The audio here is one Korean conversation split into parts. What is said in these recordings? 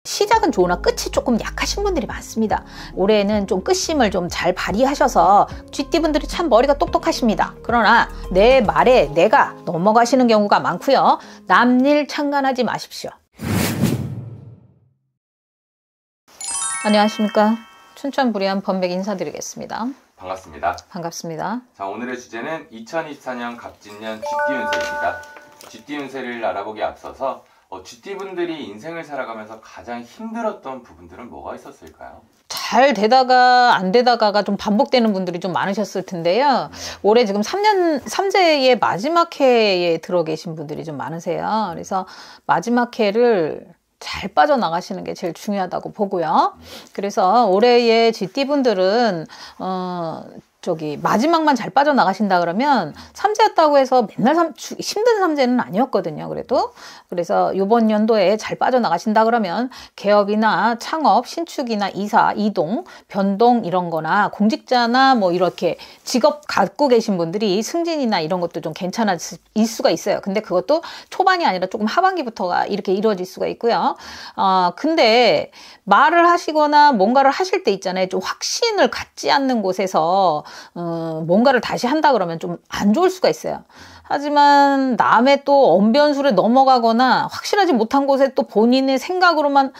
시작은 좋으나 끝이 조금 약하신 분들이 많습니다. 올해는 좀 끝심을 좀 잘 발휘하셔서 쥐띠분들이 참 머리가 똑똑하십니다. 그러나 내 말에 내가 넘어가시는 경우가 많고요. 남일 창간하지 마십시오. 안녕하십니까. 춘천불의한 범백 인사드리겠습니다. 반갑습니다. 반갑습니다. 자, 오늘의 주제는 2024년 갑진년 쥐띠운세입니다. 쥐띠운세를 알아보기에 앞서서 쥐띠분들이 인생을 살아가면서 가장 힘들었던 부분들은 뭐가 있었을까요? 잘 되다가 안 되다가가 좀 반복되는 분들이 좀 많으셨을 텐데요. 올해 지금 3제의 마지막 해에 들어 계신 분들이 좀 많으세요. 그래서 마지막 해를 잘 빠져나가시는 게 제일 중요하다고 보고요. 그래서 올해의 쥐띠분들은 마지막만 잘 빠져나가신다 그러면 삼재였다고 해서 맨날 힘든 삼재는 아니었거든요. 그래서 이번 연도에 잘 빠져나가신다 그러면 개업이나 창업, 신축이나 이사, 이동, 변동 이런 거나 공직자나 뭐 이렇게 직업 갖고 계신 분들이 승진이나 이런 것도 좀 괜찮아질 수가 있어요. 근데 그것도 초반이 아니라 조금 하반기부터가 이렇게 이루어질 수가 있고요. 근데 말을 하시거나 뭔가를 하실 때 있잖아요. 좀 확신을 갖지 않는 곳에서 뭔가를 다시 한다 그러면 좀 안 좋을 수가 있어요. 하지만 남의 또 언변술에 넘어가거나 확실하지 못한 곳에 또 본인의 생각으로만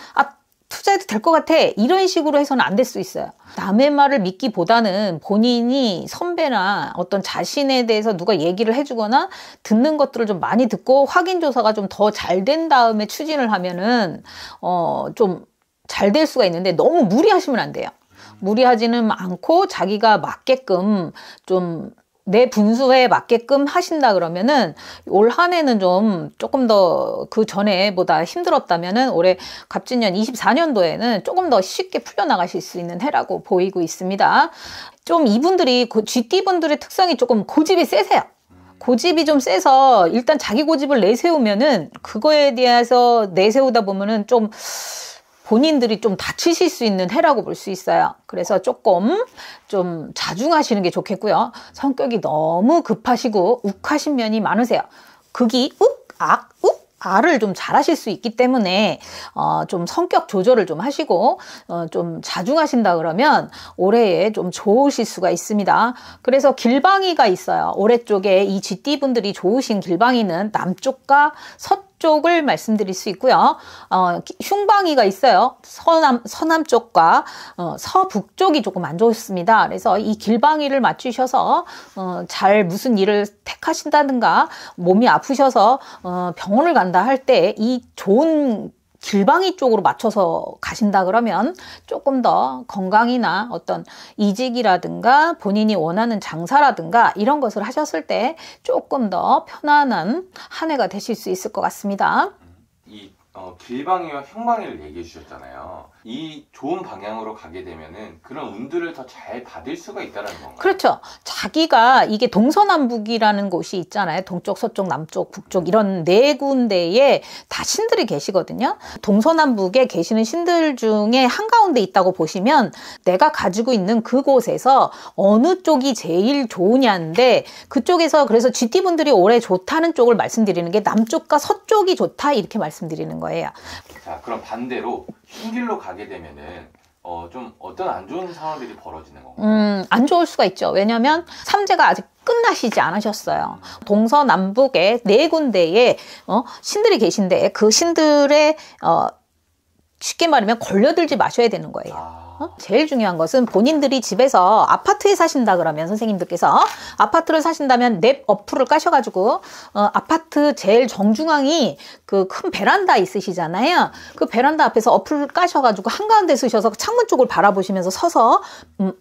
투자해도 될 것 같아 이런 식으로 해서는 안 될 수 있어요. 남의 말을 믿기보다는 본인이 선배나 어떤 자신에 대해서 누가 얘기를 해주거나 듣는 것들을 좀 많이 듣고 확인 조사가 좀 더 잘 된 다음에 추진을 하면은 좀 잘 될 수가 있는데 너무 무리하시면 안 돼요. 무리하지는 않고 자기가 맞게끔 좀 내 분수에 맞게끔 하신다 그러면은 올 한 해는 좀 조금 더 그 전에보다 힘들었다면은 올해 갑진년 24년도에는 조금 더 쉽게 풀려나가실 수 있는 해라고 보이고 있습니다. 좀 이분들이 쥐띠분들의 특성이 조금 고집이 세세요. 고집이 좀 세서 일단 자기 고집을 내세우면은 그거에 대해서 내세우다 보면은 좀 본인들이 좀 다치실 수 있는 해라고 볼 수 있어요. 그래서 조금 좀 자중하시는 게 좋겠고요. 성격이 너무 급하시고 욱하신 면이 많으세요. 극이 아를 좀 잘하실 수 있기 때문에 좀 성격 조절을 좀 하시고 좀 자중하신다 그러면 올해에 좀 좋으실 수가 있습니다. 그래서 길방이가 있어요. 올해 쪽에 이 쥐띠분들이 좋으신 길방이는 남쪽과 서쪽을 말씀드릴 수 있고요. 흉방이가 있어요. 서남쪽과 서북쪽이 조금 안 좋습니다. 그래서 이 길방이를 맞추셔서 잘 무슨 일을 택하신다든가 몸이 아프셔서 병원을 간다 할 때 이 좋은 길방이 쪽으로 맞춰서 가신다 그러면 조금 더 건강이나 어떤 이직이라든가 본인이 원하는 장사라든가 이런 것을 하셨을 때 조금 더 편안한 한 해가 되실 수 있을 것 같습니다. 이 길방이와 흉방이를 얘기해 주셨잖아요. 이 좋은 방향으로 가게 되면은 그런 운들을 더 잘 받을 수가 있다는 건가요? 그렇죠. 자기가 이게 동서남북이라는 곳이 있잖아요. 동쪽, 서쪽, 남쪽, 북쪽 이런 네 군데에 다 신들이 계시거든요. 동서남북에 계시는 신들 중에 한가운데 있다고 보시면 내가 가지고 있는 그곳에서 어느 쪽이 제일 좋으냐인데 그쪽에서 그래서 쥐띠분들이 올해 좋다는 쪽을 말씀드리는 게 남쪽과 서쪽이 좋다 이렇게 말씀드리는 거예요. 자, 그럼 반대로 흉길로 가게 되면은 좀 어떤 안 좋은 상황들이 벌어지는 건가요? 안 좋을 수가 있죠. 왜냐하면 삼재가 아직 끝나시지 않으셨어요. 동서남북에 네 군데에 신들이 계신데 그 신들의 쉽게 말하면 걸려들지 마셔야 되는 거예요. 제일 중요한 것은 본인들이 집에서 아파트에 사신다 그러면 선생님들께서 아파트를 사신다면 냅 어플을 까셔가지고 아파트 제일 정중앙이 그 큰 베란다 있으시잖아요. 그 베란다 앞에서 어플을 까셔가지고 한가운데 쓰셔서 창문 쪽을 바라보시면서 서서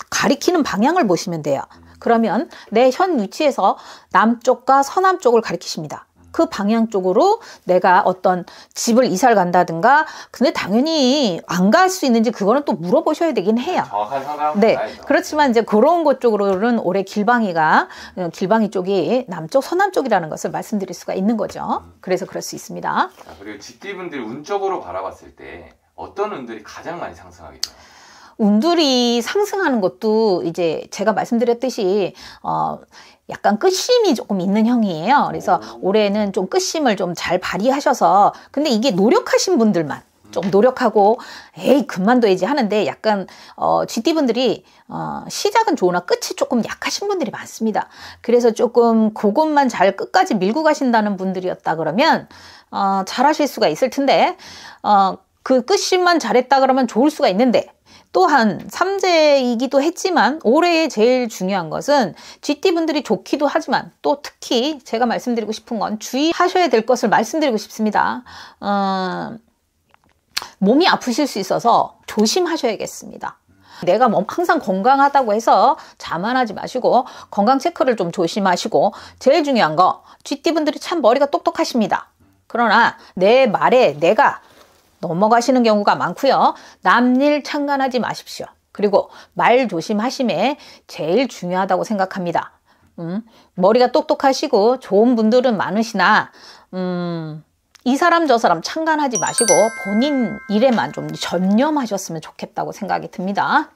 가리키는 방향을 보시면 돼요. 그러면 내 현 위치에서 남쪽과 서남쪽을 가리키십니다. 그 방향 쪽으로 내가 어떤 집을 이사를 간다든가 근데 당연히 안 갈 수 있는지 그거는 또 물어보셔야 되긴 해요. 정확한 상담은 네. 알죠. 그렇지만 이제 그런 것 쪽으로는 올해 길방이 쪽이 남쪽, 서남쪽이라는 것을 말씀드릴 수가 있는 거죠. 그래서 그럴 수 있습니다. 자, 그리고 쥐띠분들 운적으로 바라봤을 때 어떤 운들이 가장 많이 상승하게 돼요? 운들이 상승하는 것도 이제 제가 말씀드렸듯이 약간 끝심이 조금 있는 형이에요. 그래서 올해는 좀 끝심을 좀 잘 발휘하셔서 근데 이게 노력하신 분들만 좀 노력하고 에이 그만둬야지 하는데 약간 GT분들이 시작은 좋으나 끝이 조금 약하신 분들이 많습니다. 그래서 조금 그것만 잘 끝까지 밀고 가신다는 분들이었다 그러면 잘하실 수가 있을 텐데 그 끝심만 잘했다 그러면 좋을 수가 있는데, 또한 3제이기도 했지만 올해 제일 중요한 것은 GT분들이 좋기도 하지만 또 특히 제가 말씀드리고 싶은 건 주의하셔야 될 것을 말씀드리고 싶습니다. 몸이 아프실 수 있어서 조심하셔야겠습니다. 내가 항상 건강하다고 해서 자만하지 마시고 건강 체크를 좀 조심하시고, 제일 중요한 거 GT분들이 참 머리가 똑똑하십니다. 그러나 내 말에 내가 넘어가시는 경우가 많고요. 남일 창간하지 마십시오. 그리고 말 조심하심에 제일 중요하다고 생각합니다. 머리가 똑똑하시고 좋은 분들은 많으시나 이 사람 저 사람 창간하지 마시고 본인 일에만 좀 전념하셨으면 좋겠다고 생각이 듭니다.